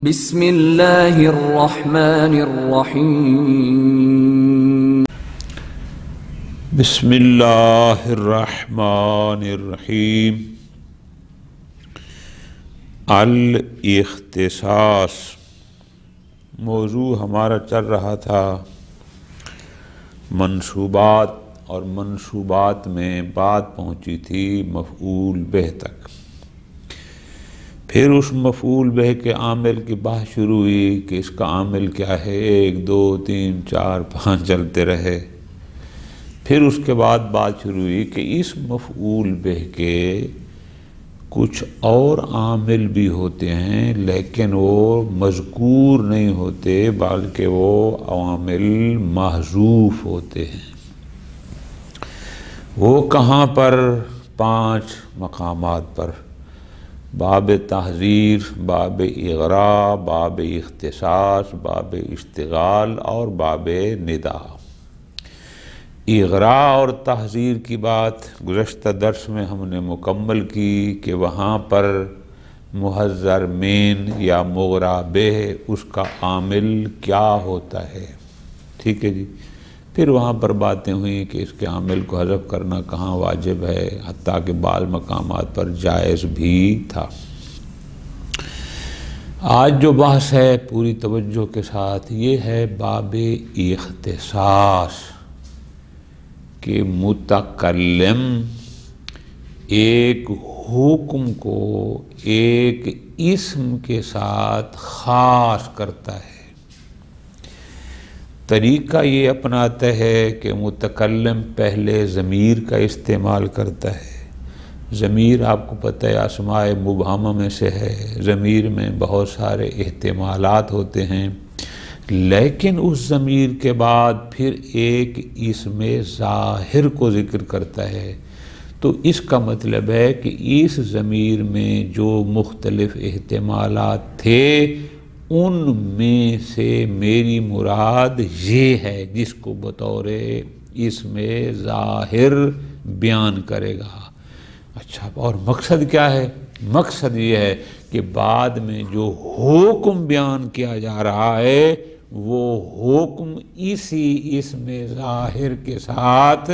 بسم اللہ الرحمن الرحیم بسم اللہ الرحمن الرحیم الاختصاص موضوع ہمارا چل رہا تھا منصوبات، اور منصوبات میں بات پہنچی تھی مفعول به تک۔ پھر اس مفعول به کے عامل کی بات شروع ہوئی کہ اس کا عامل کیا ہے، 1 2 3 4 5 چلتے رہے۔ پھر اس کے بعد بات شروع ہوئی کہ اس مفعول به کے کچھ اور عامل بھی ہوتے ہیں، لیکن وہ مذکور نہیں ہوتے بلکہ وہ عوامل محذوف ہوتے ہیں۔ وہ کہاں پر؟ 5 مقامات پر: باب تحذیر، باب اغراء، باب اختصاص، باب اشتغال اور باب ندا۔ اغراء اور تحذیر کی بات گزشتہ درس میں ہم نے مکمل کی کہ وہاں پر محذر من یا مغرا به اس کا عامل کیا ہوتا ہے، ٹھیک ہے جی۔ پھر وہاں پر باتیں ہوئیں کہ اس کے عامل کو حذف کرنا کہاں واجب ہے، حتیٰ کہ بعض مقامات پر جائز بھی تھا۔ آج جو بحث ہے پوری توجہ کے ساتھ یہ ہے باب اختصاص، کہ متکلم ایک حکم کو ایک اسم کے ساتھ خاص کرتا ہے۔ طریقہ یہ اپناتا ہے کہ متکلم پہلے ضمیر کا استعمال کرتا ہے۔ ضمیر آپ کو پتہ ہے اسماء مبہمہ میں سے ہے، ضمیر میں بہت سارے احتمالات ہوتے ہیں، لیکن اس ضمیر کے بعد پھر ایک اسم ظاہر کو ذکر کرتا ہے۔ تو اس کا مطلب ہے کہ اس ضمیر میں جو مختلف احتمالات تھے ان میں سے میری مراد یہ ہے، جس کو بطور اسم ظاہر بیان کرے گا۔ اچھا، اور مقصد کیا ہے؟ مقصد یہ ہے کہ بعد میں جو حکم بیان کیا جا رہا ہے وہ حکم اسی اسم ظاہر کے ساتھ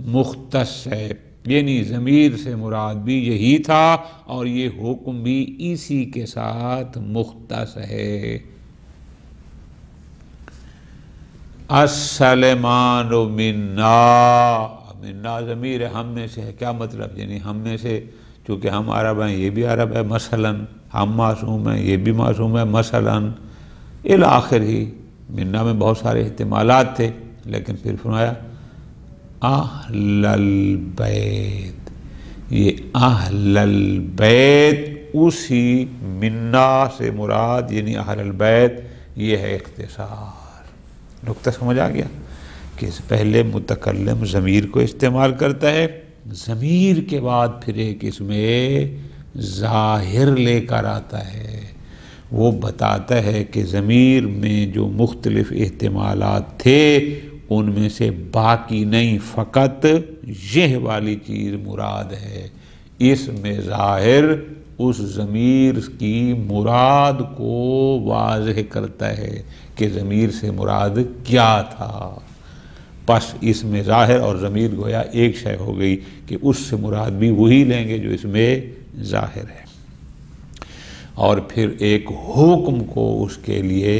مختص ہے، یعنی ضمیر سے مراد بھی یہی تھا اور یہ حکم بھی اسی کے ساتھ مختص ہے۔ السلمان منا، منا ضمیر ہم میں سے ہے، کیا مطلب؟ یعنی ہم میں سے، چونکہ ہم عرب ہیں یہ بھی عرب ہے، مثلا ہم معصوم ہیں یہ بھی معصوم ہے، مثلا الاخر ہی۔ منا میں بہت سارے احتمالات تھے، لیکن پھر فرمایا اہل البیت، یہ اہل البیت اسی منا سے مراد یعنی اہل البیت، یہ ہے اختصار۔ نقطہ سمجھ آ گیا کہ پہلے متکلم ضمیر کو استعمال کرتا ہے، ضمیر کے بعد پھر ایک اس میں ظاہر لے کر آتا ہے، وہ بتاتا ہے کہ ضمیر میں جو مختلف احتمالات تھے ان میں سے باقی نہیں، فقط یہ والی چیز مراد ہے۔ اس میں ظاہر اس ضمیر کی مراد کو واضح کرتا ہے کہ ضمیر سے مراد کیا تھا۔ پس اس میں ظاہر اور ضمیر گویا ایک شے ہو گئی کہ اس سے مراد بھی وہی لیں گے جو اس میں ظاہر ہے، اور پھر ایک حکم کو اس کے لیے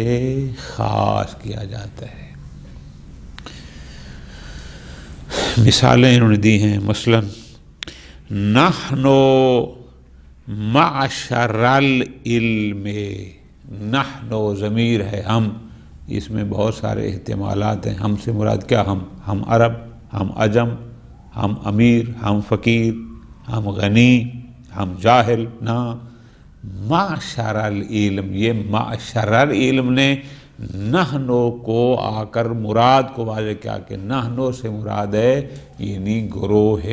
خاص کیا جاتا ہے۔ مثالیں انہوں نے دی ہیں، مثلا نحن معشر العلم، نحن ضمیر ہے ہم، اس میں بہت سارے احتمالات ہیں۔ ہم سے مراد کیا؟ ہم عرب، ہم عجم، ہم امیر، ہم فقیر، ہم غنی، ہم جاہل، نہ معشر العلم۔ یہ معشر العلم نے نحنو کو آ کر مراد کو واضح کیا کہ نحنو سے مراد ہے یعنی گروہ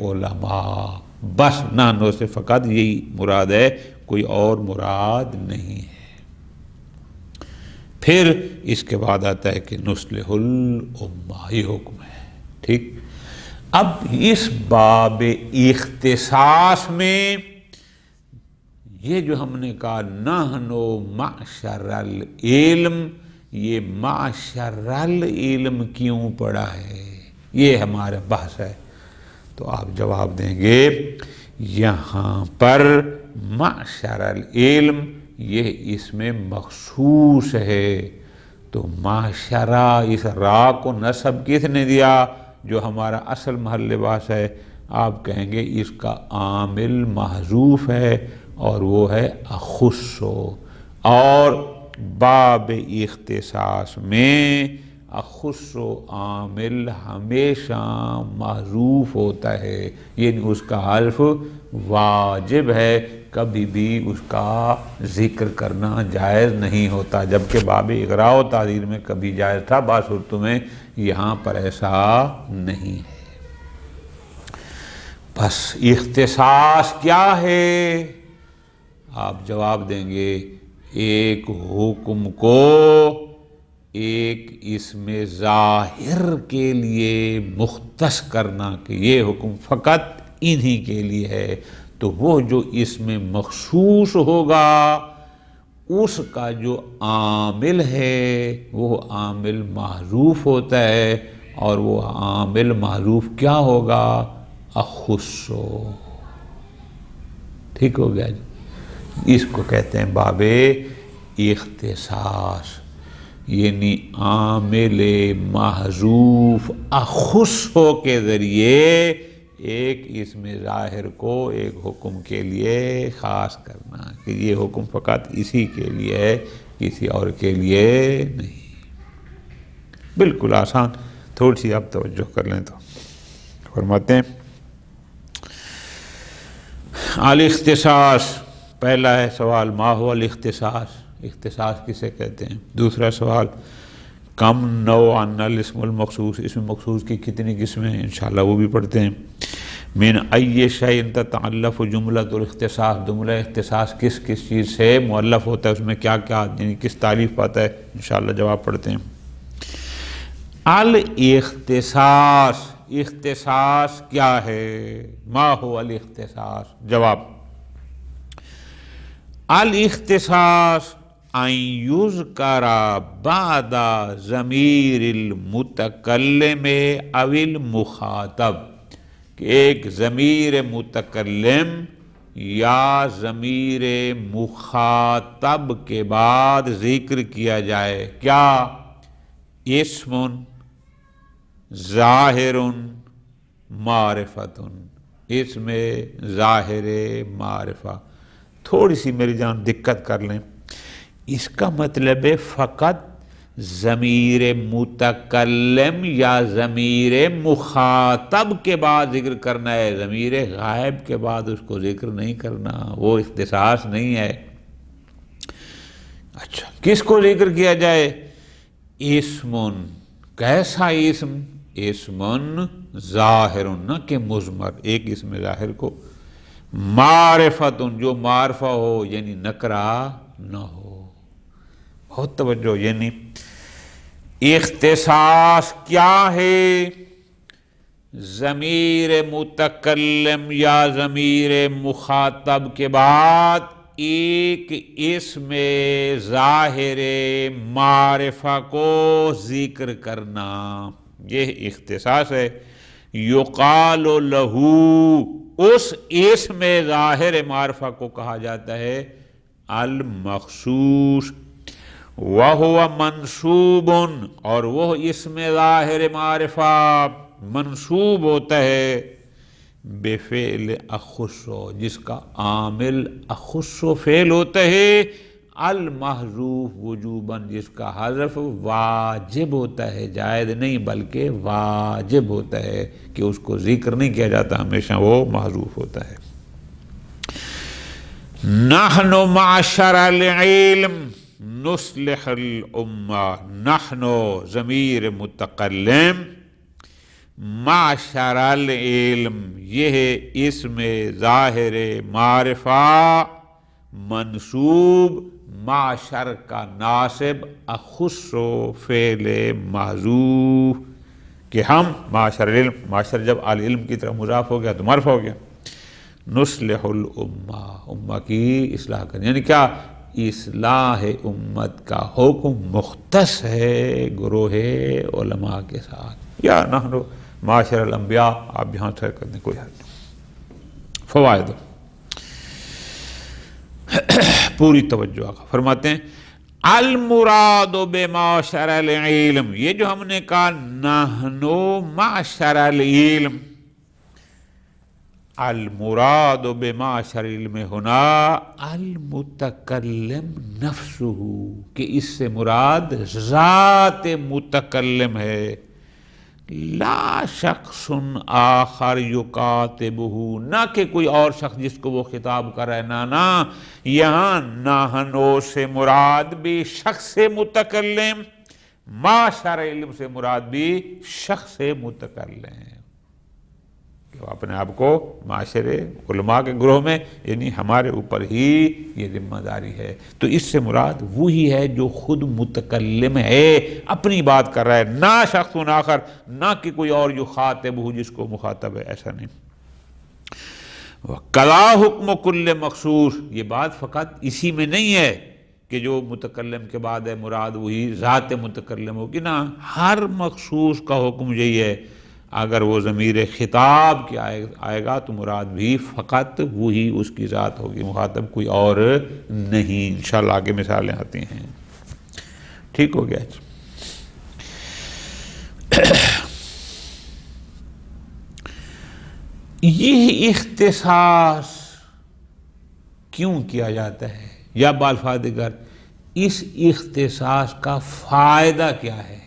علماء، بس نحنو سے فقط یہی مراد ہے، کوئی اور مراد نہیں ہے۔ پھر اس کے بعد آتا ہے کہ نصلح الامہ، یہ حکم ہے، ٹھیک۔ اب اس باب اختصاص میں یہ جو ہم نے کہا نحنو معشر العلم، یہ معشر العلم کیوں پڑا ہے، یہ ہمارا بحث ہے۔ تو آپ جواب دیں گے یہاں پر معشر العلم یہ اس میں مخصوص ہے، تو معشرہ اس را کو نصب کس نے دیا، جو ہمارا اصل محل بحث ہے، آپ کہیں گے اس کا عامل محذوف ہے اور وہ ہے اخصو، اور باب اختصاص میں اخص و عامل ہمیشہ محذوف ہوتا ہے، یعنی اس کا حذف واجب ہے، کبھی بھی اس کا ذکر کرنا جائز نہیں ہوتا، جبکہ باب اغراء و تعدیل میں کبھی جائز تھا، بعض صورتوں میں، یہاں پر ایسا نہیں ہے۔ بس اختصاص کیا ہے؟ آپ جواب دیں گے ایک حکم کو ایک اسم ظاہر کے لیے مختص کرنا کہ یہ حکم فقط انہی کے لیے ہے، تو وہ جو اسم مخصوص ہوگا اس کا جو عامل ہے وہ عامل محذوف ہوتا ہے، اور وہ عامل محذوف کیا ہوگا؟ اخصو۔ ٹھیک ہو گیا جی؟ اس کو کہتے ہیں باب اختصاص، یعنی عامل محذوف اخصو کے ذریعے ایک اسم ظاہر کو ایک حکم کے لیے خاص کرنا کہ یہ حکم فقط اسی کے لیے ہے، کسی اور کے لیے نہیں۔ بالکل آسان، تھوڑی سی آپ توجہ کر لیں تو فرماتے ہیں الاختصاص۔ پہلا ہے سوال ما هو الاختصاص، اختصاص کسے کہتے ہیں؟ دوسرا سوال کم نوعا الاسم المخصوص، اسم مخصوص کی کتنی قسمیں ہیں؟ انشاءاللہ وہ بھی پڑھتے ہیں۔ من ای شیء تتعلف جملۃ الاختصاص، جملہ اختصاص کس کس چیز سے مؤلف ہوتا ہے، اس میں کیا کیا یعنی کس تعریف پاتا ہے؟ انشاءاللہ جواب پڑھتے ہیں۔ الاختصاص، اختصاص کیا ہے؟ ما هو الاختصاص؟ جواب الاختصاص ان یذکر بعد ضمیر المتکلم او المخاطب، کہ ایک ضمیر متکلم یا ضمیر مخاطب کے بعد ذکر کیا جائے کیا؟ اسم ظاہر معرفت، اسم ظاہر معرفہ۔ تھوڑی سی میری جان دقت کر لیں، اس کا مطلب ہے فقط ضمیر متکلم یا ضمیر مخاطب کے بعد ذکر کرنا ہے، ضمیر غائب کے بعد اس کو ذکر نہیں کرنا، وہ اختصاص نہیں ہے۔ اچھا، کس کو ذکر کیا جائے؟ اسمن، کیسا اسم؟ اسمن ظاہر، نہ کہ مضمر، ایک اسم ظاہر کو، معرفت، جو معرفہ ہو یعنی نکرہ نہ ہو۔ بہت توجہ، یعنی اختصاص کیا ہے؟ ضمیر متکلم یا ضمیر مخاطب کے بعد ایک اسم ظاہر معرفہ کو ذکر کرنا، یہ اختصاص ہے۔ یقال لہو، اس اسم ظاہر معرفہ کو کہا جاتا ہے المخصوص، وہو منصوب، اور وہ اسم ظاہر معرفہ منصوب ہوتا ہے بفعل اخصو، جس کا عامل اخصو فعل ہوتا ہے، المحذوف وجوباً، جس کا حذف واجب ہوتا ہے، جائز نہیں بلکہ واجب ہوتا ہے، کہ اس کو ذکر نہیں کیا جاتا، ہمیشہ وہ محذوف ہوتا ہے۔ نحن معشر العلم نصلح الامہ، نحن ضمیر متکلم، معشر العلم یہ اسم ظاہر معرفہ منصوب، معشر کا ناصب اخص و فعل محذوف، کہ ہم معشر العلم، معشر جب العلم کی طرف مضاف ہو گیا تو مرفوع ہو گیا، نصلح الامہ، امہ کی اصلاح کریں، یعنی کیا؟ اصلاح امت کا حکم مختص ہے گروہ علماء کے ساتھ، یا نحن معاشر الانبیاء، آپ یہاں سر کرنے کوئی حرج نہیں۔ فوائد پوری توجہ آقا فرماتے ہیں المراد بمعشر العلم، یہ جو ہم نے کہا نحن معشر العلم، المراد بمعشر العلم ہونا المتکلم نفسہ، کہ اس سے مراد ذات متکلم ہے، لا شخص آخر یکاتبہ، نہ کہ کوئی اور شخص جس کو وہ خطاب کر رہا ہے، نہ یہاں نحنو سے مراد بھی شخص متکلم، معشر علم سے مراد بھی شخص متکلم، کہ وہ اپنے آپ کو معاشر علماء کے گروہ میں، یعنی ہمارے اوپر ہی یہ ذمہ داری ہے، تو اس سے مراد وہی ہے جو خود متکلم ہے، اپنی بات کر رہا ہے، نہ شخص آخر، نہ کہ کوئی اور جو خاطب ہو جس کو مخاطب ہے، ایسا نہیں۔ وَقَضَا حُکْمُ كُلِّ مخصوص، یہ بات فقط اسی میں نہیں ہے کہ جو متکلم کے بعد ہے مراد وہی ذات متکلم ہوگی، نہ ہر مخصوص کا حکم یہی ہے، اگر وہ ضمیر خطاب کی آئے گا تو مراد بھی فقط وہی اس کی ذات ہوگی، مخاطب کوئی اور نہیں۔ انشاءاللہ آگے مثالیں آتی ہیں، ٹھیک ہو گیا؟ یہ اختصاص کیوں کیا جاتا ہے، یا بالفاظ دیگر اس اختصاص کا فائدہ کیا ہے،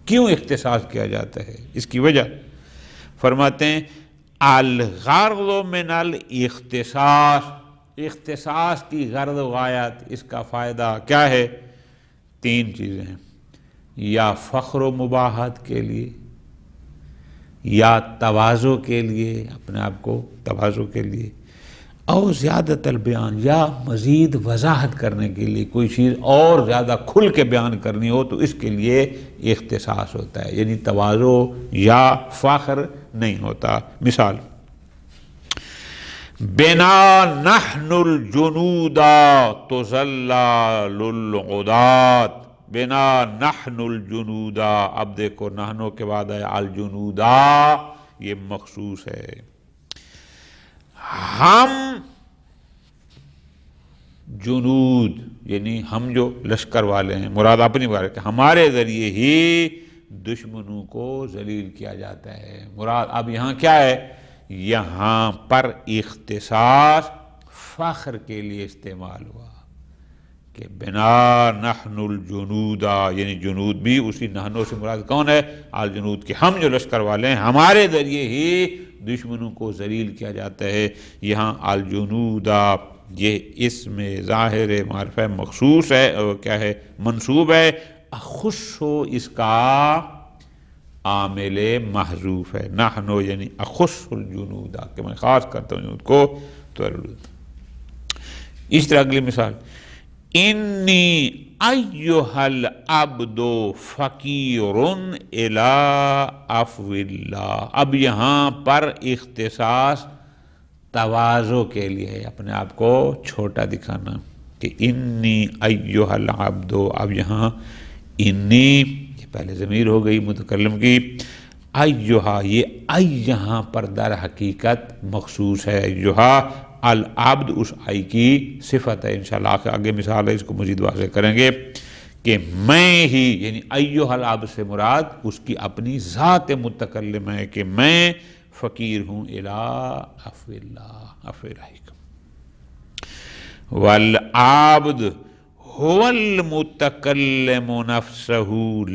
کیوں اختصاص کیا جاتا ہے، اس کی وجہ فرماتے ہیں الغرض من الاختصاص، اختصاص کی غرض و غایت، اس کا فائدہ کیا ہے؟ 3 چیزیں ہیں، یا فخر و مباحت کے لیے، یا تواضع کے لیے، اپنے آپ کو تواضع کے لیے، اور زیادت البیان، یا مزید وضاحت کرنے کے لیے، کوئی چیز اور زیادہ کھل کے بیان کرنی ہو تو اس کے لیے اختصاص ہوتا ہے، یعنی تواضع یا فخر نہیں ہوتا۔ مثال بنا نحن الجنود تذلل العدات، بنا نحن الجنود، اب دیکھو نحنو کے بعد ہے الجنودا، یہ مخصوص ہے، ہم جنود یعنی ہم جو لشکر والے ہیں، مراد اپنی بات کہ ہمارے ذریعے ہی دشمنوں کو ذلیل کیا جاتا ہے، مراد اب یہاں کیا ہے؟ یہاں پر اختصاص فخر کے لیے استعمال ہوا کہ بنا نحن الجنود، یعنی جنود بھی اسی نحنو سے مراد کون ہے؟ الجنود، کہ ہم جو لشکر والے ہیں ہمارے ذریعے ہی دشمنوں کو ذلیل کیا جاتا ہے۔ یہاں الجنود یہ اسم ظاہر معرفہ مخصوص ہے، اور کیا ہے؟ منصوب ہے، اخص ہو اس کا عامل محذوف ہے، نحنو یعنی اخص الجنود، کہ میں خاص کرتا ہوں جنود کو۔ تو اس طرح اگلی مثال انی ایھا العبد فقیر الی عفو اللہ، اب یہاں پر اختصاص تواضع کے لیے ہے، اپنے آپ کو چھوٹا دکھانا، کہ انی ایھا العبد، اب یہاں انی یہ پہلے ضمیر ہو گئی متکلم کی، ایھا یہ یہاں پر در حقیقت مخصوص ہے، ایھا العبد اس آئی کی صفت ہے، انشاءاللہ آگے مثال ہے اس کو مزید واضح کریں گے، کہ میں ہی یعنی ایھا العبد سے مراد اس کی اپنی ذات متکلم ہے، کہ میں فقیر ہوں الی عفو اللہ، عفو الہی کا۔ والعابد هو المتکلم نفسہ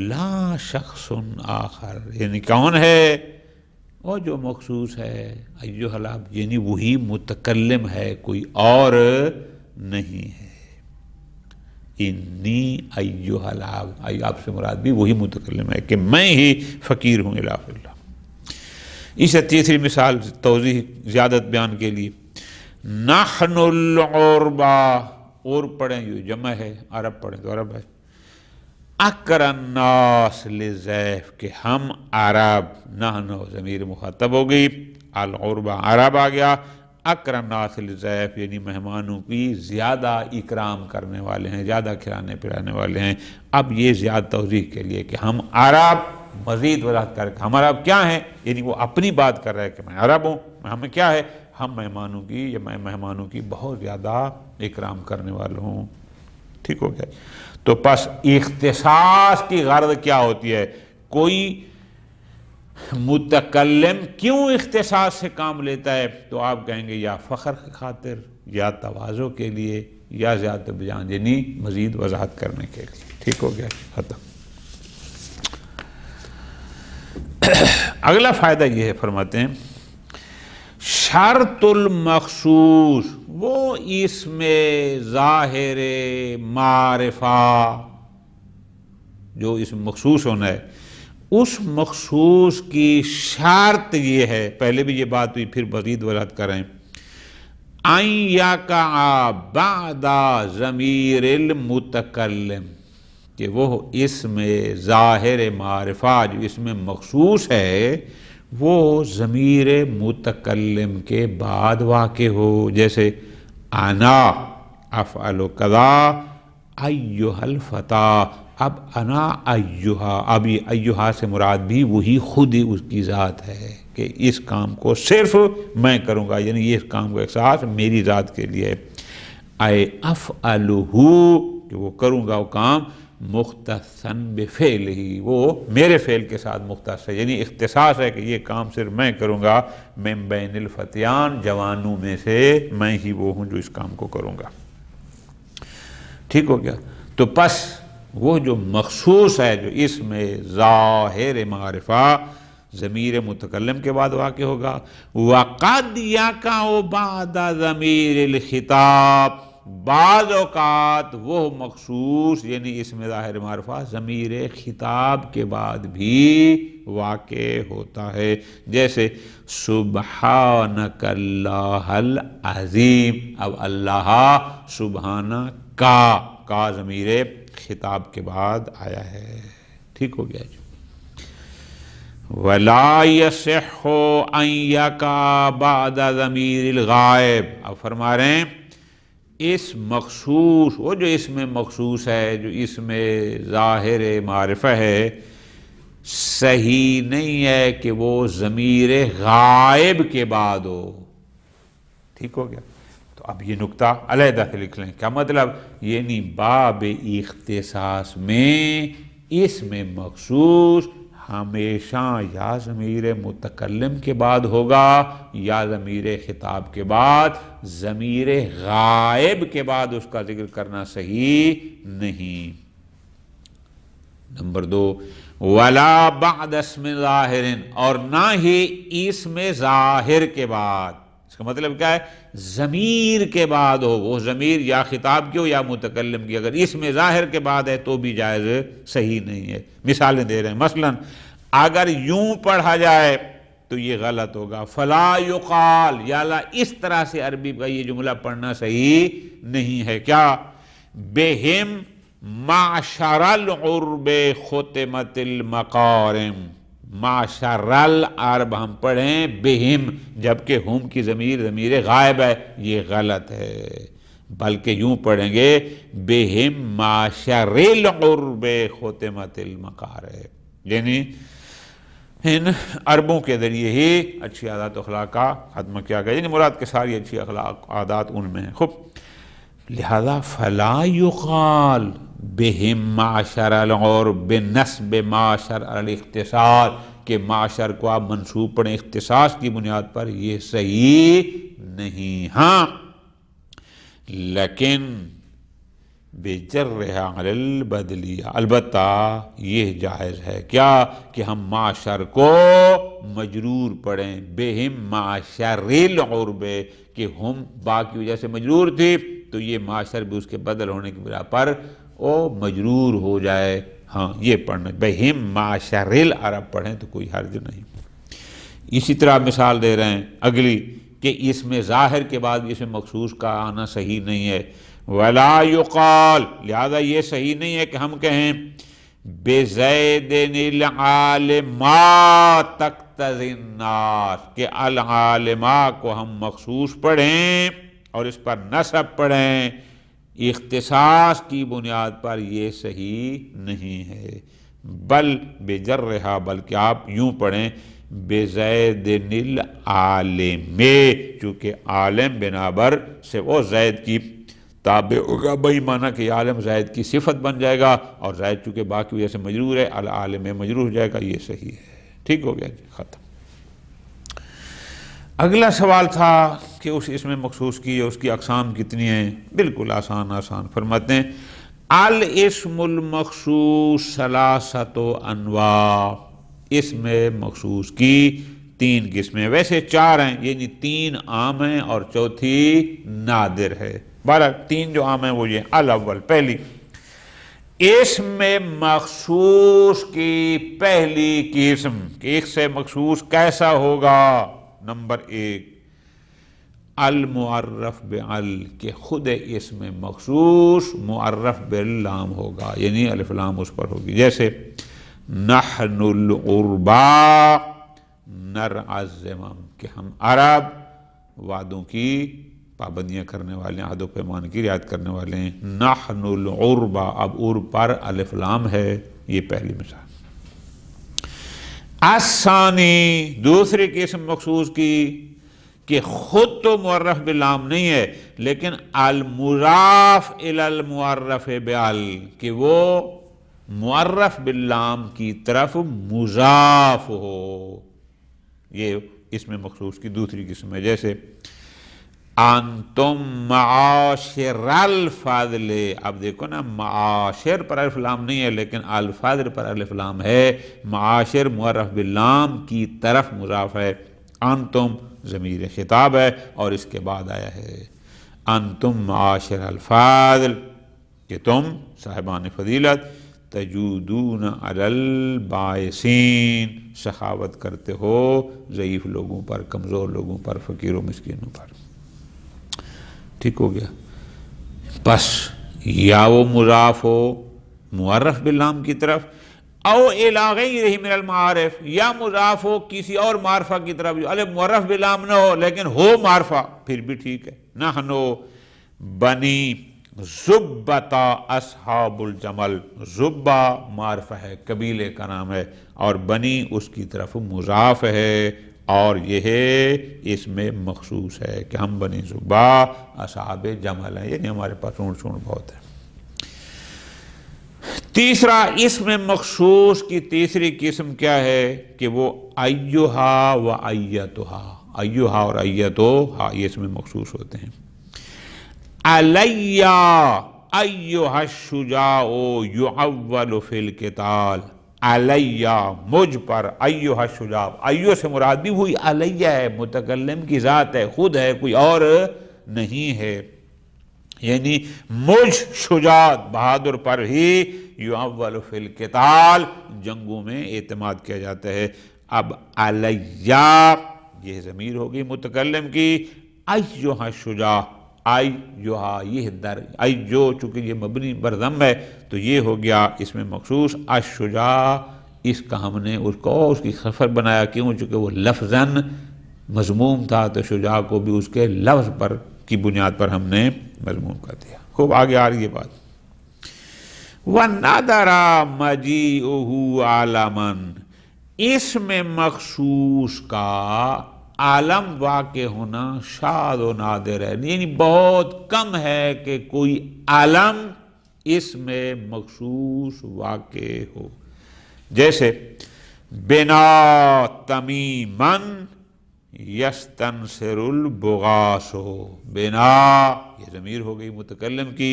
لا شخص آخر، یعنی کون ہے؟ وہ جو مخصوص ہے ایھا العبد، یعنی وہی متکلم ہے، کوئی اور نہیں ہے۔ انی ایھا العبد، ایھا سے مراد بھی وہی متکلم ہے کہ میں ہی فقیر ہوں الی عفو اللہ۔ اس تیسری مثال توضیح زیادت بیان کے لیے نحن العربا، اور پڑھیں یہ جمع ہے، عرب پڑھیں تو عرب ہے، اقرا الناس للضیف، کہ ہم عرب، نحن ضمیر مخاطب ہو گئی، العربہ عرب آ گیا، اکرم ناس للضیف یعنی مہمانوں کی زیادہ اکرام کرنے والے ہیں، زیادہ کھلانے پلانے والے ہیں۔ اب یہ زیادہ توضیح کے لیے کہ ہم عرب، مزید وضاحت کر کے ہم عرب کیا ہیں، یعنی وہ اپنی بات کر رہے ہیں کہ میں عرب ہوں، ہمیں کیا ہے، ہم مہمانوں کی یا میں مہمانوں کی بہت زیادہ اکرام کرنے والا ہوں۔ ٹھیک ہو گیا؟ تو پس اختصاص کی غرض کیا ہوتی ہے؟ کوئی متکلم کیوں اختصاص سے کام لیتا ہے؟ تو آپ کہیں گے یا فخر کی خاطر، یا تواضع کے لیے، یا زیادہ بیان یعنی مزید وضاحت کرنے کے لیے۔ ٹھیک ہو گیا؟ ختم۔ اگلا فائدہ یہ ہے، فرماتے ہیں شرط المخصوص، وہ اسم ظاہر معرفہ جو اسم مخصوص ہونا ہے، اس مخصوص کی شرط یہ ہے، پہلے بھی یہ بات ہوئی پھر مزید وضاحت کریں، ان یقع بعد ضمیر المتکلم، کہ وہ اسم ظاہر معرفہ جو اسم مخصوص ہے وہ ضمیر متکلم کے بعد واقع ہو، جیسے انا افعل کذا ایھا الفتیٰ، اب انا ایھا، اب یہ ایھا سے مراد بھی وہی خود ہی اس کی ذات ہے کہ اس کام کو صرف میں کروں گا، یعنی یہ کام کا احساس میری ذات کے لیے، اے افعلہ، کہ وہ کروں گا وہ کام مختصاً بفعلہ، وہ میرے فعل کے ساتھ مختص ہے، یعنی اختصاص ہے کہ یہ کام صرف میں کروں گا، من بین الفتیان، جوانوں میں سے میں ہی وہ ہوں جو اس کام کو کروں گا۔ ٹھیک ہو گیا؟ تو پس وہ جو مخصوص ہے جو اسم ظاہر معرفہ ضمیر متکلم کے بعد واقع ہوگا، وَقَدْ يَقَعُ بَعْدَ ضمیر الخطاب، بعض اوقات وہ مخصوص یعنی اسم ظاہر معرفہ ضمیر خطاب کے بعد بھی واقع ہوتا ہے، جیسے سبحانک اللہ العظیم، اب اللہ سبحانہ کا ضمیر خطاب کے بعد آیا ہے۔ ٹھیک ہو گیا جی؟ وَلَا يَصِحُّ أَن يَقَعَ بَعْدَ ضمیر الغائب، اب فرما رہے ہیں اس مخصوص، وہ جو اسم مخصوص ہے جو اسم ظاہر معرفہ ہے، صحیح نہیں ہے کہ وہ ضمیر غائب کے بعد ہو۔ ٹھیک ہو گیا؟ تو اب یہ نکتہ علیحدہ سے لکھ لیں، کیا مطلب؟ یعنی باب اختصاص میں اسم مخصوص ہمیشہ یا ضمیر متکلم کے بعد ہوگا یا ضمیر خطاب کے بعد، ضمیر غائب کے بعد اس کا ذکر کرنا صحیح نہیں۔ نمبر 2، ولا بعد اسم ظاہر، اور نہ ہی اسم ظاہر کے بعد، اس کا مطلب کیا ہے؟ ضمیر کے بعد ہو، وہ ضمیر یا خطاب کی ہو یا متکلم کی، اگر اسم ظاہر کے بعد ہے تو بھی جائز صحیح نہیں ہے۔ مثالیں دے رہے ہیں، مثلا اگر یوں پڑھا جائے تو یہ غلط ہوگا، فلا یقال، یا اللہ اس طرح سے عربی کا یہ جملہ پڑھنا صحیح نہیں ہے۔ کیا؟ بہم معشر العرب ختمت المقارم، معشر العرب ہم پڑھیں بہم، جبکہ ہم کی ضمیر غائب ہے، یہ غلط ہے، بلکہ یوں پڑھیں گے بہم معشر العرب ختمت المقارم، یعنی ان عربوں کے ذریعے ہی اچھی عادات و اخلاق کا خاتمہ کیا گیا، یعنی مراد کے ساری اچھی اخلاق عادات ان میں ہیں۔ خوب، لہذا فلا یقال بہم معشر العرب بنسب معشر الاختصاص، کہ معشر کو آپ منصوب پڑھیں اختصاص کی بنیاد پر، یہ صحیح نہیں۔ ہاں لیکن بجرھا علی البدلیہ، البتہ یہ جائز ہے کیا کہ ہم معشر کو مجرور پڑھیں، بہم معشر العرب، کہ ہم با کی وجہ سے مجرور تھی تو یہ معشر بھی اس کے بدل ہونے کی بنا پر وہ مجرور ہو جائے۔ ہاں یہ پڑھنا، بہم معشر العرب پڑھیں تو کوئی حرج نہیں۔ اسی طرح مثال دے رہے ہیں اگلی کہ اس میں ظاہر کے بعد اس میں مخصوص کا آنا صحیح نہیں ہے، ولا یقال، لہذا یہ صحیح نہیں ہے کہ ہم کہیں بزید العالم ما تقتضی مقتضی الناس کہ العالمہ کو ہم مخصوص پڑھیں اور اس پر نسب پڑھیں، اختصاص کی بنیاد پر یہ صحیح نہیں ہے۔ بل بجرہا، بلکہ آپ یوں پڑھیں بزید العالم، چونکہ عالم بنابر سے وہ زید کی تابع ہوگا، بھائی معنی کہ عالم زید کی صفت بن جائے گا، اور زید چونکہ باقی وجہ سے مجرور ہے، العالم مجرور ہو جائے گا، یہ صحیح ہے۔ ٹھیک ہو گیا جی، ختم۔ اگلا سوال تھا کہ اس اسم مخصوص کی اس کی اقسام کتنی ہیں؟ بالکل آسان فرماتے ہیں الاسم المخصوص ثلاثۃ انواع، اسم مخصوص کی 3 قسمیں، ویسے 4 ہیں، یعنی 3 عام ہیں اور چوتھی نادر ہے۔ 3 جو عام ہیں وہ یہ، الاول پہلی، اسم مخصوص کی پہلی قسم کہ ایک سے مخصوص کیسا ہوگا؟ نمبر 1 المعرف بعل، کہ خود اسم مخصوص معرف باللام ہوگا، یعنی الف لام اس پر ہوگی، جیسے نحن العربا نرعى الذمم، کہ ہم عرب وعدوں کی پابندیاں کرنے والے ہیں، عہد و پیمان کی رعایت کرنے والے ہیں۔ نحن العربا، اب عرب پر الف لام ہے، یہ پہلی مثال۔ الثانی، دوسری قسم مخصوص کی کہ خود تو معرف باللام نہیں ہے لیکن المضاف الی المعرف بعل، کہ وہ معرف باللام کی طرف مضاف ہو، یہ اسم مخصوص کی دوسری قسم ہے۔ جیسے انتم معاشر الفضل، اب دیکھو نا، معاشر پر الف لام نہیں ہے لیکن الفضل پر الف لام ہے، معاشر معرف باللام کی طرف مضاف ہے، انتم ضمیر خطاب ہے اور اس کے بعد آیا ہے انتم معاشر الفاضل، کہ تم صاحبان فضیلت تجودون علی البائسین، سخاوت کرتے ہو ضعیف لوگوں پر، کمزور لوگوں پر، فقیروں مسکینوں پر۔ ٹھیک ہو گیا۔ بس یا وہ مضاف ہو معرف باللام کی طرف، او الی غیرہ من المعارف، یا مضاف ہو کسی اور معرفہ کی طرف، الف معرف باللام نہ ہو لیکن ہو معرفہ، پھر بھی ٹھیک ہے۔ نحنو بنی زبتا اصحاب الجمل، زبہ معرفہ ہے، قبیلے کا نام ہے، اور بنی اس کی طرف مضاف ہے، اور یہ ہے اسم مخصوص ہے کہ ہم بنی زبہ اصحاب جمل ہیں، یعنی ہمارے پاس اونٹ بہت ہے۔ تیسرا اسم مخصوص کی تیسری قسم کیا ہے کہ وہ ایہا و ایتہا، ایہا اور ایتہا یہ اسم مخصوص ہوتے ہیں۔ علیہ ایہا الشجاع یعول فی القتال، علیہ مجھ پر، ایہا الشجاع، ایہا سے مراد بھی ہوئی علیہ ہے، متکلم کی ذات ہے، خود ہے، کوئی اور نہیں ہے، یعنی مجھ شجاع بہادر پر ہی یعول فی القتال، جنگوں میں اعتماد کیا جاتا ہے۔ اب علیہ یہ ضمیر ہوگی متکلم کی، ایہا الشجاع، ایہا یہ در، ایہا چونکہ یہ مبنی بر ضم ہے تو یہ ہو گیا اس میں مخصوص، الشجاع اس کا ہم نے اس کو اس کی خفر بنایا، کیوں؟ چونکہ وہ لفظاً مضموم تھا تو شجاع کو بھی اس کے لفظ پر کی بنیاد پر ہم نے مضموم کر دیا۔ خوب آگے آ رہی ہے بات۔ وَنَدَرَ مَجِيئُهُ عَالَمًا، اسم مخصوص کا عالم واقع ہونا شاذ و نادر ہے، یعنی بہت کم ہے کہ کوئی عالم اسم مخصوص واقع ہو۔ جیسے بنا تمیمن یستنصر البغاث، بنا یہ ضمیر ہو گئی متکلم کی،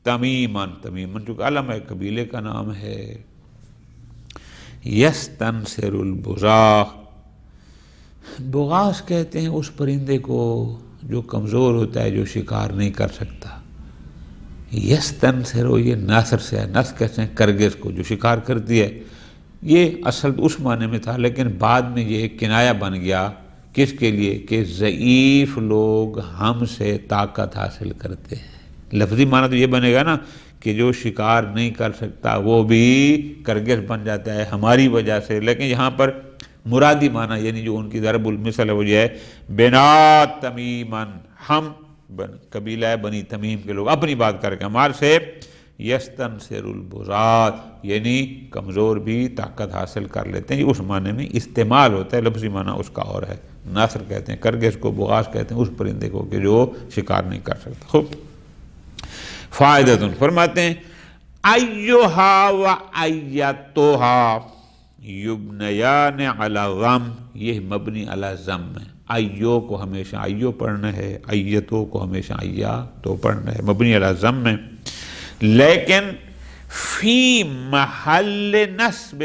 تمیمن، تمیمن چونکہ علم ہے، قبیلے کا نام ہے، یستنصر البغاث، بغاث کہتے ہیں اس پرندے کو جو کمزور ہوتا ہے، جو شکار نہیں کر سکتا۔ یستنصر، یہ ناصر سے ہے، نصر کہتے ہیں کرگس کو جو شکار کرتی ہے، یہ اصل اس معنی میں تھا لیکن بعد میں یہ ایک کنایہ بن گیا، کس کے لیے؟ کہ ضعیف لوگ ہم سے طاقت حاصل کرتے ہیں۔ لفظی معنی تو یہ بنے گا نا کہ جو شکار نہیں کر سکتا وہ بھی کرگس بن جاتا ہے ہماری وجہ سے، لیکن یہاں پر مرادی معنی یعنی جو ان کی ضرب المثل ہے وہ یہ ہے بنا تمیمن، ہم قبیلہ بنی تمیم کے لوگ اپنی بات کر کے ہمارے سے یستنصر البغاة یعنی کمزور بھی طاقت حاصل کر لیتے ہیں، اس معنی میں استعمال ہوتا ہے، لفظی معنی اس کا اور ہے، نصر کہتے ہیں، کرگس کو بغاث کہتے ہیں اس پرندے کو کہ جو شکار نہیں کر سکتا۔ خوب فائدتن فرماتے ہیں ایہا و ایتوہا یبنیان علی غم، یہ مبنی علی ضم ہے، ایو کو ہمیشہ ایو پڑھنا ہے، ایتو کو ہمیشہ ایا تو پڑھنا ہے، مبنی علی ضم ہے، لیکن فی محل نصب،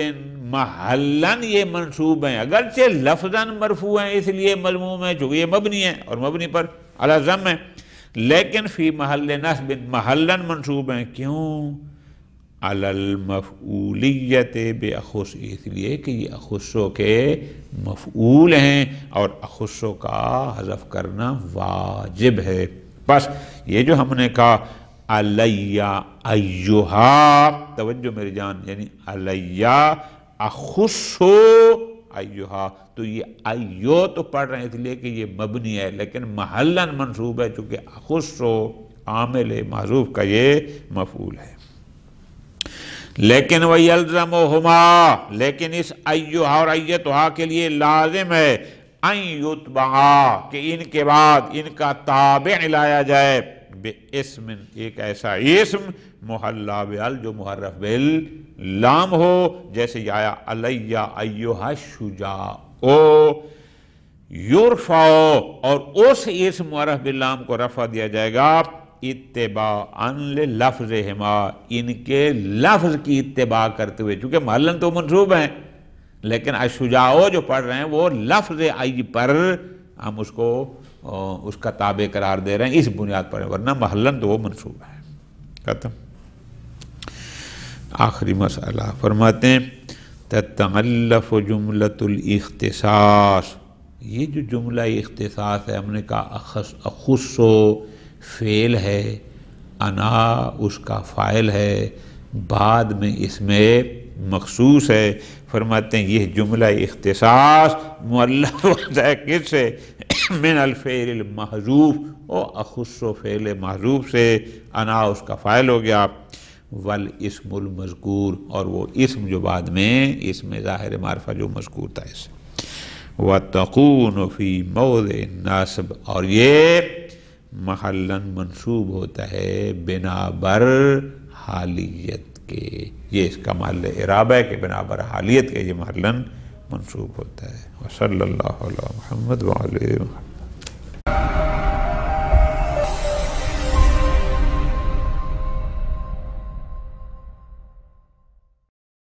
محلن یہ منصوب ہیں، اگرچہ لفظاً مرفوع ہیں اس لیے مضموم ہے چونکہ یہ مبنی ہے اور مبنی پر علی ضم ہے، لیکن فی محل نصب محلن منصوب ہیں، کیوں؟ علی المفعولیت باخص، اس لیے کہ یہ اخصو کے مفعول ہیں اور اخصو کا حذف کرنا واجب ہے۔ بس یہ جو ہم نے کہا علیہ ایہا، توجہ میری جان، یعنی علیہ اخصو ایہا، تو یہ ایو تو پڑھ رہے ہیں اس لیے کہ یہ مبنی ہے لیکن محلن منصوب ہے چونکہ اخصو عامل محذوف کا یہ مفعول ہے۔ لیکن وَيَلْزَمُهُمَا، لیکن اس ایہا اور ایتہا کے لیے لازم ہے ان یتبعا کہ ان کے بعد ان کا تابع لایا جائے بِاسْمٍ، ایک ایسا اسم محلا بِال جو محرف باللام ہو، جیسے یہ آیا علیہ ایہا الشجاع، یرفع، اور اس اسم محرف باللام کو رفع دیا جائے گا اتباعاً للفظہما، ان کے لفظ کی اتباع کرتے ہوئے، چونکہ محلن تو منصوب ہیں لیکن الشجاع جو پڑھ رہے ہیں وہ لفظ ای پر ہم اس کو اس کا تابع قرار دے رہے ہیں اس بنیاد پر، ورنہ محلن تو وہ منصوب ہے۔ ختم۔ آخری مسئلہ فرماتے ہیں تتعلف جملۃ الاختصاص، یہ جو جملہ اختصاص ہے ہم نے کہا اخصو فعل ہے، انا اس کا فاعل ہے، بعد میں اس میں مخصوص ہے، فرماتے ہیں یہ جملہ اختصاص مؤلف ہوتا ہے کس سے؟ من الفعل المحذوف، او اخصو فعل محذوف سے، انا اس کا فاعل ہو گیا، والاسم المذکور، اور وہ اسم جو بعد میں اسم ظاہر معرفہ جو مذکور تھا اس سے، وَتَقُونُ فِي مَوْضِعِ النَّصْبِ، اور یہ محلن منصوب ہوتا ہے بنا بر حالیت کے، یہ اس کا محل اعراب ہے کہ بنا بر حالیت کے یہ محلن منصوب ہوتا ہے۔ وصلی اللہ علی محمد وعلی محمد۔